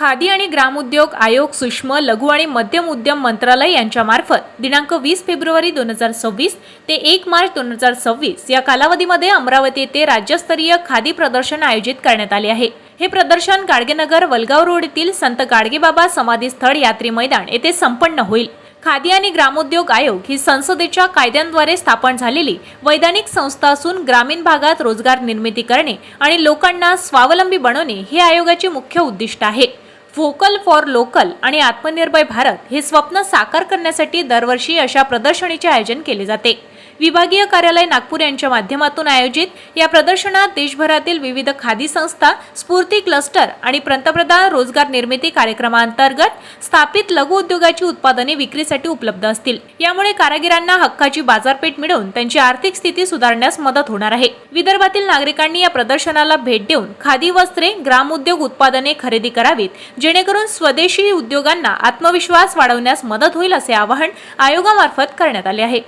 खादी आणि ग्रामोद्योग आयोग, सूक्ष्म, लघु आणि मध्यम उद्यम मंत्रालय यांच्यामार्फत दिनांक 20 फेब्रुवारी 2026 ते 1 मार्च 2026 या कालावधीमध्ये अमरावती येथे राज्यस्तरीय खादी प्रदर्शन आयोजित करण्यात आले आहे। हे प्रदर्शन गाडगेनगर वलगाव रोड येथील संत गाडगेबाबा समाधी स्थळ यात्री मैदान येथे संपन्न होईल। खादी आणि ग्रामोद्योग आयोग ही संसदेच्या कायद्यांद्वारे स्थापन झालेली वैधानिक संस्था असून ग्रामीण भागात रोजगार निर्मिती करणे आणि लोकांना स्वावलंबी बनवणे हे आयोगाचे मुख्य उद्दिष्ट आहे। व्होकल फॉर लोकल आणि आत्मनिर्भर भारत हे स्वप्न साकार करण्यासाठी दरवर्षी अशा प्रदर्शनाचे आयोजन केले जाते। विभागीय कार्यालय नागपूर यांच्या माध्यमातून आयोजित या प्रदर्शनात देशभरातील विविध खादी संस्था, स्फूर्ती क्लस्टर आणि पंतप्रधान रोजगार निर्मिती कार्यक्रमांतर्गत स्थापित लघु उद्योगाची उत्पादने विक्रीसाठी उपलब्ध असतील। यामुळे कारागिरांना हक्काची बाजारपेठ मिळवून त्यांची आर्थिक स्थिती सुधारण्यास मदत होणार आहे। विदर्भातील नागरिकांनी या प्रदर्शनाला भेट देऊन खादी वस्त्रे, ग्रामोद्योग उत्पादने खरेदी करावीत, जेणेकरून स्वदेशी उद्योगांना आत्मविश्वास वाढवण्यास मदत होईल असे आवाहन आयोगामार्फत करण्यात आले आहे।